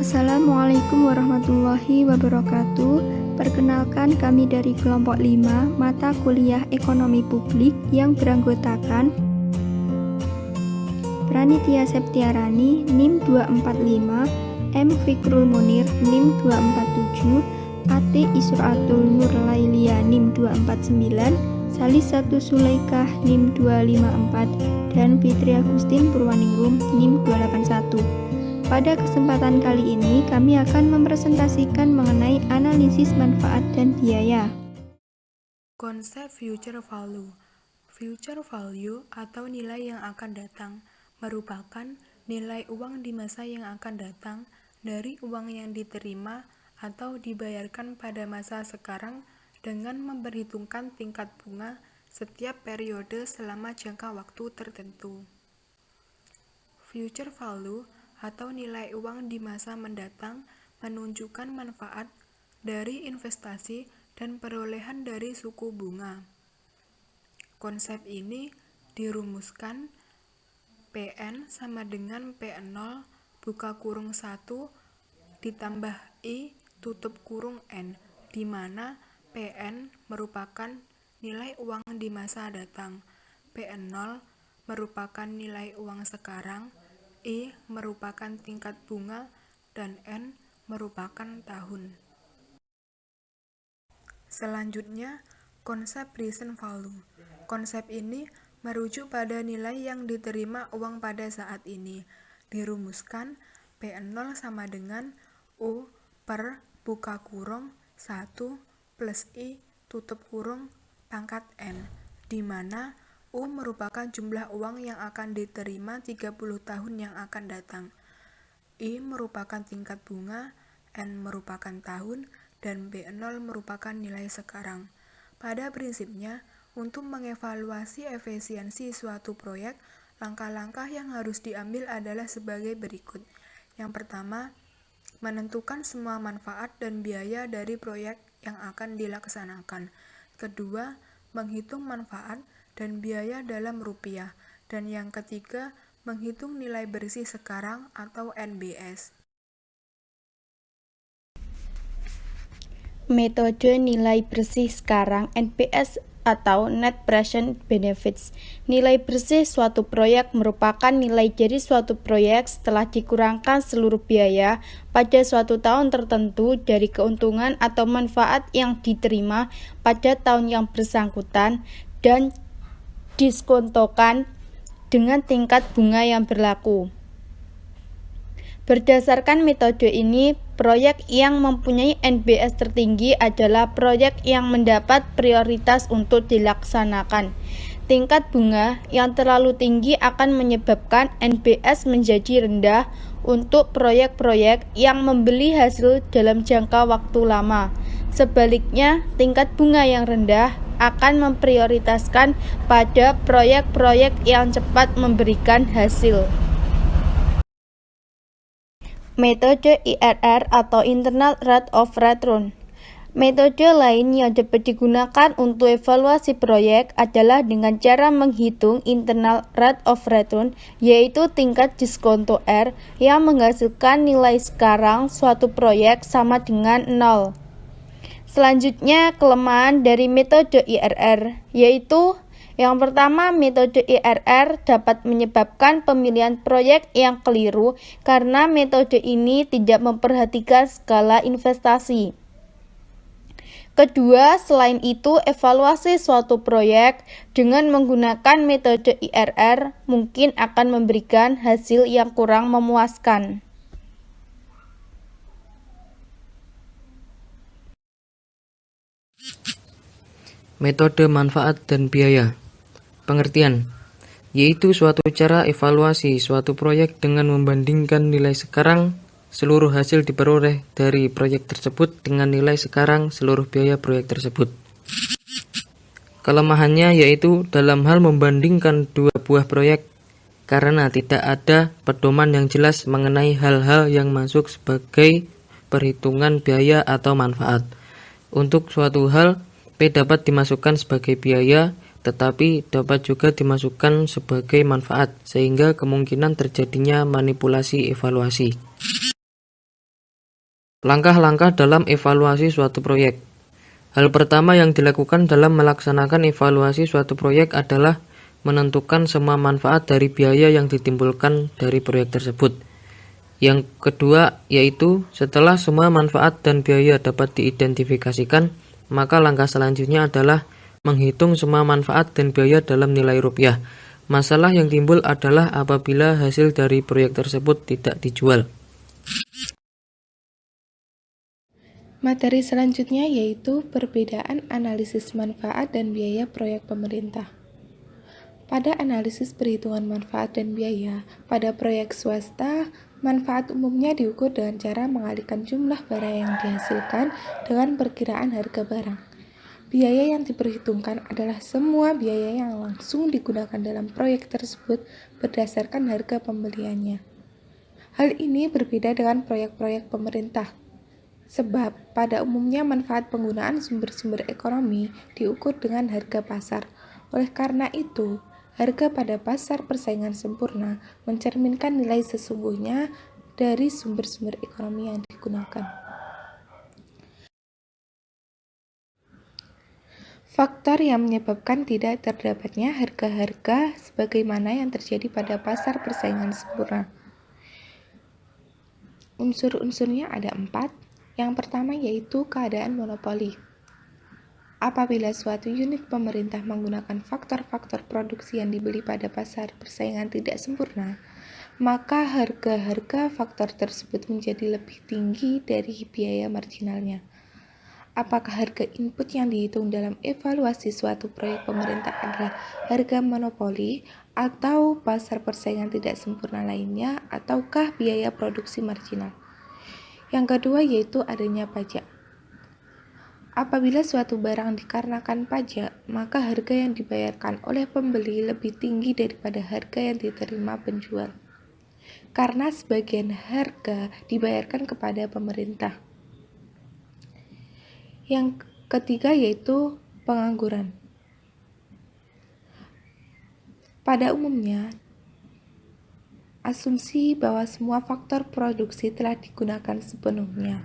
Assalamualaikum warahmatullahi wabarakatuh. Perkenalkan, kami dari kelompok 5 mata kuliah Ekonomi Publik yang beranggotakan Pranitya Septiarani NIM 245, M. Fikrul Munir NIM 247, AT Isroatul Nurlailia NIM 249, Salisatu Sulaikah NIM 254, dan Fitri Agustin Purwaningrum NIM 281. Pada kesempatan kali ini, kami akan mempresentasikan mengenai analisis manfaat dan biaya. Konsep future value. Future value atau nilai yang akan datang merupakan nilai uang di masa yang akan datang dari uang yang diterima atau dibayarkan pada masa sekarang dengan memperhitungkan tingkat bunga setiap periode selama jangka waktu tertentu. Future value atau nilai uang di masa mendatang menunjukkan manfaat dari investasi dan perolehan dari suku bunga. Konsep ini dirumuskan PN sama dengan P0 buka kurung 1 ditambah I tutup kurung N, di mana PN merupakan nilai uang di masa datang, P0 merupakan nilai uang sekarang, I merupakan tingkat bunga, dan N merupakan tahun. Selanjutnya, konsep present value. Konsep ini merujuk pada nilai yang diterima uang pada saat ini. Dirumuskan P0 sama dengan U per buka kurung 1 plus I tutup kurung pangkat N, di mana U merupakan jumlah uang yang akan diterima 30 tahun yang akan datang. I merupakan tingkat bunga, N merupakan tahun, dan B0 merupakan nilai sekarang. Pada prinsipnya, untuk mengevaluasi efisiensi suatu proyek, langkah-langkah yang harus diambil adalah sebagai berikut. Yang pertama, menentukan semua manfaat dan biaya dari proyek yang akan dilaksanakan. Kedua, menghitung manfaat dan biaya dalam rupiah. Dan yang ketiga, menghitung nilai bersih sekarang atau NBS. Metode nilai bersih sekarang (NBS) atau Net Present Benefits. Nilai bersih suatu proyek merupakan nilai dari suatu proyek setelah dikurangkan seluruh biaya pada suatu tahun tertentu dari keuntungan atau manfaat yang diterima pada tahun yang bersangkutan dan diskontokan dengan tingkat bunga yang berlaku. Berdasarkan metode ini, proyek yang mempunyai NBS tertinggi adalah proyek yang mendapat prioritas untuk dilaksanakan. Tingkat bunga yang terlalu tinggi akan menyebabkan NBS menjadi rendah untuk proyek-proyek yang membeli hasil dalam jangka waktu lama. Sebaliknya, tingkat bunga yang rendah akan memprioritaskan pada proyek-proyek yang cepat memberikan hasil. Metode IRR atau Internal Rate of Return. Metode lain yang dapat digunakan untuk evaluasi proyek adalah dengan cara menghitung Internal Rate of Return, yaitu tingkat diskonto R yang menghasilkan nilai sekarang suatu proyek sama dengan 0. Selanjutnya, kelemahan dari metode IRR, yaitu yang pertama, metode IRR dapat menyebabkan pemilihan proyek yang keliru karena metode ini tidak memperhatikan skala investasi. Kedua, selain itu, evaluasi suatu proyek dengan menggunakan metode IRR mungkin akan memberikan hasil yang kurang memuaskan. Metode manfaat dan biaya. Pengertian, yaitu suatu cara evaluasi suatu proyek dengan membandingkan nilai sekarang seluruh hasil diperoleh dari proyek tersebut dengan nilai sekarang seluruh biaya proyek tersebut. Kelemahannya yaitu dalam hal membandingkan dua buah proyek karena tidak ada pedoman yang jelas mengenai hal-hal yang masuk sebagai perhitungan biaya atau manfaat. Untuk suatu hal, P dapat dimasukkan sebagai biaya, tetapi dapat juga dimasukkan sebagai manfaat, sehingga kemungkinan terjadinya manipulasi evaluasi. Langkah-langkah dalam evaluasi suatu proyek. Hal pertama yang dilakukan dalam melaksanakan evaluasi suatu proyek adalah menentukan semua manfaat dari biaya yang ditimbulkan dari proyek tersebut. Yang kedua yaitu setelah semua manfaat dan biaya dapat diidentifikasikan, maka langkah selanjutnya adalah menghitung semua manfaat dan biaya dalam nilai rupiah. Masalah yang timbul adalah apabila hasil dari proyek tersebut tidak dijual. Materi selanjutnya yaitu perbedaan analisis manfaat dan biaya proyek pemerintah. Pada analisis perhitungan manfaat dan biaya, pada proyek swasta, manfaat umumnya diukur dengan cara mengalihkan jumlah barang yang dihasilkan dengan perkiraan harga barang. Biaya yang diperhitungkan adalah semua biaya yang langsung digunakan dalam proyek tersebut berdasarkan harga pembeliannya. Hal ini berbeda dengan proyek-proyek pemerintah. Sebab pada umumnya manfaat penggunaan sumber-sumber ekonomi diukur dengan harga pasar. Oleh karena itu, harga pada pasar persaingan sempurna mencerminkan nilai sesungguhnya dari sumber-sumber ekonomi yang digunakan. Faktor yang menyebabkan tidak terdapatnya harga-harga sebagaimana yang terjadi pada pasar persaingan sempurna. Unsur-unsurnya ada 4. Yang pertama yaitu keadaan monopoli. Apabila suatu unit pemerintah menggunakan faktor-faktor produksi yang dibeli pada pasar persaingan tidak sempurna, maka harga-harga faktor tersebut menjadi lebih tinggi dari biaya marginalnya. Apakah harga input yang dihitung dalam evaluasi suatu proyek pemerintah adalah harga monopoli atau pasar persaingan tidak sempurna lainnya, ataukah biaya produksi marginal? Yang kedua yaitu adanya pajak. Apabila suatu barang dikarenakan pajak, maka harga yang dibayarkan oleh pembeli lebih tinggi daripada harga yang diterima penjual, karena sebagian harga dibayarkan kepada pemerintah. Yang ketiga yaitu pengangguran. Pada umumnya, asumsi bahwa semua faktor produksi telah digunakan sepenuhnya.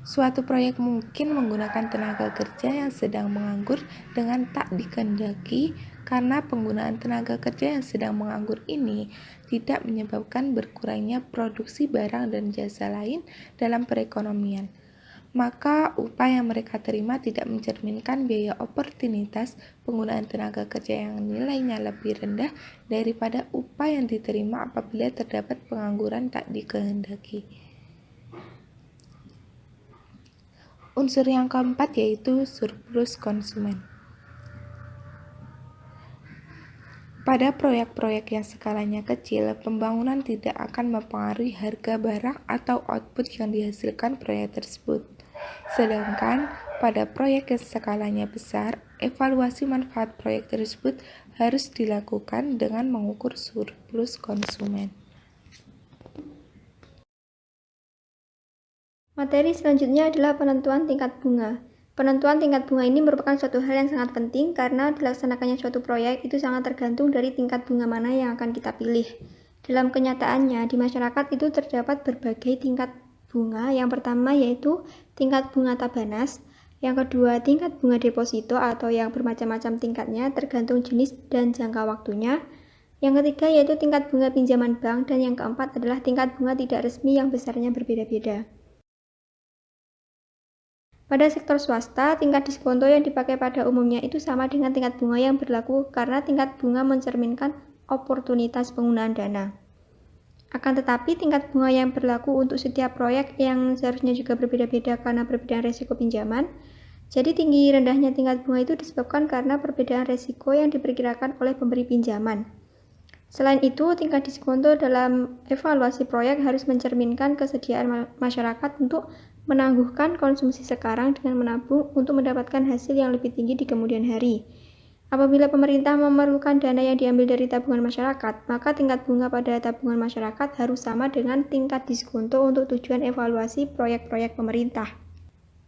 Suatu proyek mungkin menggunakan tenaga kerja yang sedang menganggur dengan tak dikehendaki, karena penggunaan tenaga kerja yang sedang menganggur ini tidak menyebabkan berkurangnya produksi barang dan jasa lain dalam perekonomian. Maka upah yang mereka terima tidak mencerminkan biaya oportunitas penggunaan tenaga kerja yang nilainya lebih rendah daripada upah yang diterima apabila terdapat pengangguran tak dikehendaki. Unsur yang keempat yaitu surplus konsumen. Pada proyek-proyek yang skalanya kecil, pembangunan tidak akan mempengaruhi harga barang atau output yang dihasilkan proyek tersebut. Sedangkan pada proyek yang skalanya besar, evaluasi manfaat proyek tersebut harus dilakukan dengan mengukur surplus konsumen. Materi selanjutnya adalah penentuan tingkat bunga. Penentuan tingkat bunga ini merupakan suatu hal yang sangat penting karena dilaksanakannya suatu proyek itu sangat tergantung dari tingkat bunga mana yang akan kita pilih. Dalam kenyataannya, di masyarakat itu terdapat berbagai tingkat bunga. Yang pertama yaitu tingkat bunga tabanas, yang kedua tingkat bunga deposito atau yang bermacam-macam tingkatnya tergantung jenis dan jangka waktunya. Yang ketiga yaitu tingkat bunga pinjaman bank, dan yang keempat adalah tingkat bunga tidak resmi yang besarnya berbeda-beda. Pada sektor swasta, tingkat diskonto yang dipakai pada umumnya itu sama dengan tingkat bunga yang berlaku karena tingkat bunga mencerminkan oportunitas penggunaan dana. Akan tetapi, tingkat bunga yang berlaku untuk setiap proyek yang seharusnya juga berbeda-beda karena perbedaan resiko pinjaman. Jadi, tinggi rendahnya tingkat bunga itu disebabkan karena perbedaan resiko yang diperkirakan oleh pemberi pinjaman. Selain itu, tingkat diskonto dalam evaluasi proyek harus mencerminkan kesediaan masyarakat untuk menangguhkan konsumsi sekarang dengan menabung untuk mendapatkan hasil yang lebih tinggi di kemudian hari. Apabila pemerintah memerlukan dana yang diambil dari tabungan masyarakat, maka tingkat bunga pada tabungan masyarakat harus sama dengan tingkat diskonto untuk tujuan evaluasi proyek-proyek pemerintah.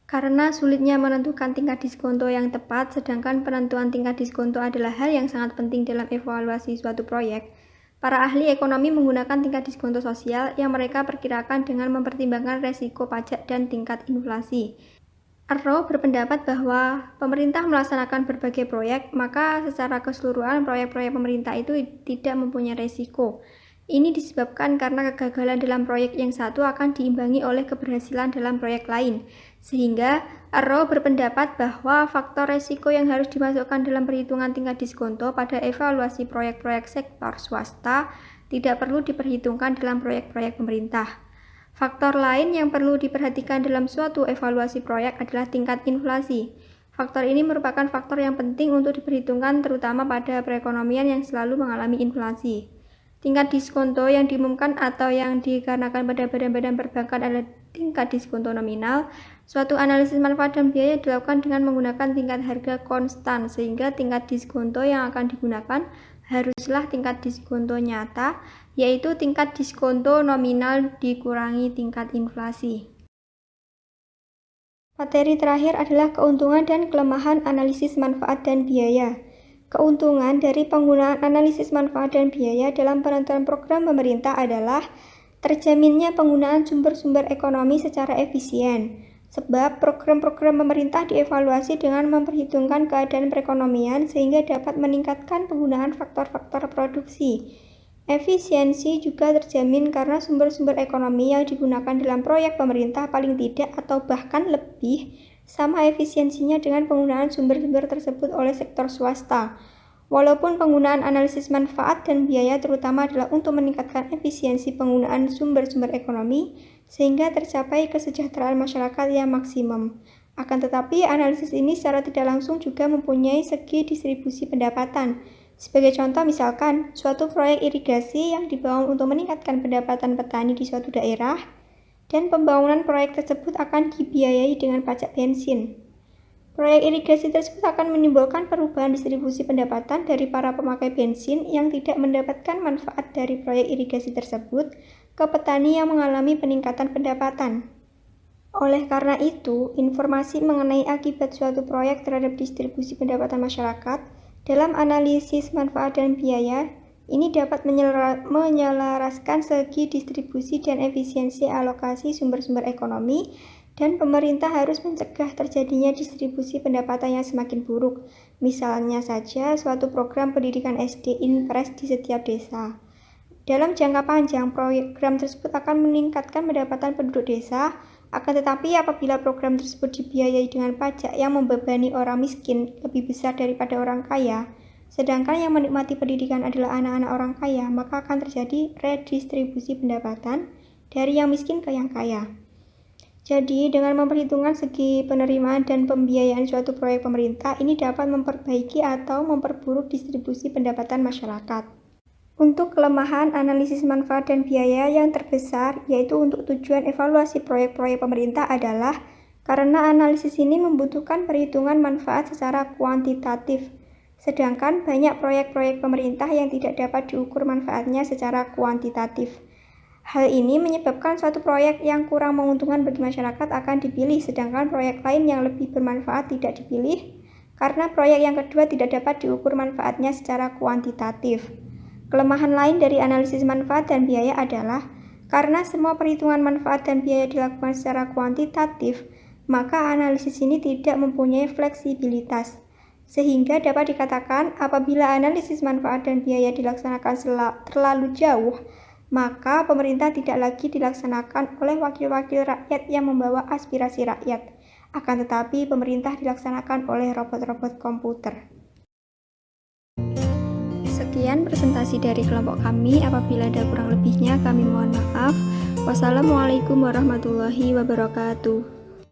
Karena sulitnya menentukan tingkat diskonto yang tepat, sedangkan penentuan tingkat diskonto adalah hal yang sangat penting dalam evaluasi suatu proyek, Para ahli ekonomi menggunakan tingkat diskonto sosial yang mereka perkirakan dengan mempertimbangkan resiko pajak dan tingkat inflasi. Arrow berpendapat bahwa pemerintah melaksanakan berbagai proyek, maka secara keseluruhan proyek-proyek pemerintah itu tidak mempunyai resiko. Ini disebabkan karena kegagalan dalam proyek yang satu akan diimbangi oleh keberhasilan dalam proyek lain. Sehingga Arrow berpendapat bahwa faktor resiko yang harus dimasukkan dalam perhitungan tingkat diskonto pada evaluasi proyek-proyek sektor swasta tidak perlu diperhitungkan dalam proyek-proyek pemerintah. Faktor lain yang perlu diperhatikan dalam suatu evaluasi proyek adalah tingkat inflasi. Faktor ini merupakan faktor yang penting untuk diperhitungkan terutama pada perekonomian yang selalu mengalami inflasi. Tingkat diskonto yang diumumkan atau yang dikarenakan pada badan-badan perbankan adalah tingkat diskonto nominal. Suatu analisis manfaat dan biaya dilakukan dengan menggunakan tingkat harga konstan, sehingga tingkat diskonto yang akan digunakan haruslah tingkat diskonto nyata, yaitu tingkat diskonto nominal dikurangi tingkat inflasi. Materi terakhir adalah keuntungan dan kelemahan analisis manfaat dan biaya. Keuntungan dari penggunaan analisis manfaat dan biaya dalam penentuan program pemerintah adalah terjaminnya penggunaan sumber-sumber ekonomi secara efisien, sebab program-program pemerintah dievaluasi dengan memperhitungkan keadaan perekonomian sehingga dapat meningkatkan penggunaan faktor-faktor produksi. Efisiensi juga terjamin karena sumber-sumber ekonomi yang digunakan dalam proyek pemerintah paling tidak atau bahkan lebih sama efisiensinya dengan penggunaan sumber-sumber tersebut oleh sektor swasta. Walaupun penggunaan analisis manfaat dan biaya terutama adalah untuk meningkatkan efisiensi penggunaan sumber-sumber ekonomi sehingga tercapai kesejahteraan masyarakat yang maksimum. Akan tetapi, analisis ini secara tidak langsung juga mempunyai segi distribusi pendapatan. Sebagai contoh misalkan, suatu proyek irigasi yang dibangun untuk meningkatkan pendapatan petani di suatu daerah, dan pembangunan proyek tersebut akan dibiayai dengan pajak bensin. Proyek irigasi tersebut akan menimbulkan perubahan distribusi pendapatan dari para pemakai bensin yang tidak mendapatkan manfaat dari proyek irigasi tersebut ke petani yang mengalami peningkatan pendapatan. Oleh karena itu, informasi mengenai akibat suatu proyek terhadap distribusi pendapatan masyarakat dalam analisis manfaat dan biaya ini dapat menyelaraskan segi distribusi dan efisiensi alokasi sumber-sumber ekonomi, dan pemerintah harus mencegah terjadinya distribusi pendapatan yang semakin buruk. Misalnya saja suatu program pendidikan SD impres di setiap desa. Dalam jangka panjang, program tersebut akan meningkatkan pendapatan penduduk desa, akan tetapi apabila program tersebut dibiayai dengan pajak yang membebani orang miskin lebih besar daripada orang kaya, sedangkan yang menikmati pendidikan adalah anak-anak orang kaya, maka akan terjadi redistribusi pendapatan dari yang miskin ke yang kaya. Jadi, dengan memperhitungkan segi penerimaan dan pembiayaan suatu proyek pemerintah, ini dapat memperbaiki atau memperburuk distribusi pendapatan masyarakat. Untuk kelemahan analisis manfaat dan biaya yang terbesar, yaitu untuk tujuan evaluasi proyek-proyek pemerintah adalah karena analisis ini membutuhkan perhitungan manfaat secara kuantitatif. Sedangkan banyak proyek-proyek pemerintah yang tidak dapat diukur manfaatnya secara kuantitatif. Hal ini menyebabkan suatu proyek yang kurang menguntungkan bagi masyarakat akan dipilih, sedangkan proyek lain yang lebih bermanfaat tidak dipilih, karena proyek yang kedua tidak dapat diukur manfaatnya secara kuantitatif. Kelemahan lain dari analisis manfaat dan biaya adalah karena semua perhitungan manfaat dan biaya dilakukan secara kuantitatif, maka analisis ini tidak mempunyai fleksibilitas. Sehingga dapat dikatakan apabila analisis manfaat dan biaya dilaksanakan terlalu jauh, maka pemerintah tidak lagi dilaksanakan oleh wakil-wakil rakyat yang membawa aspirasi rakyat, akan tetapi pemerintah dilaksanakan oleh robot-robot komputer. Sekian presentasi dari kelompok kami. Apabila ada kurang lebihnya, kami mohon maaf. Wassalamualaikum warahmatullahi wabarakatuh.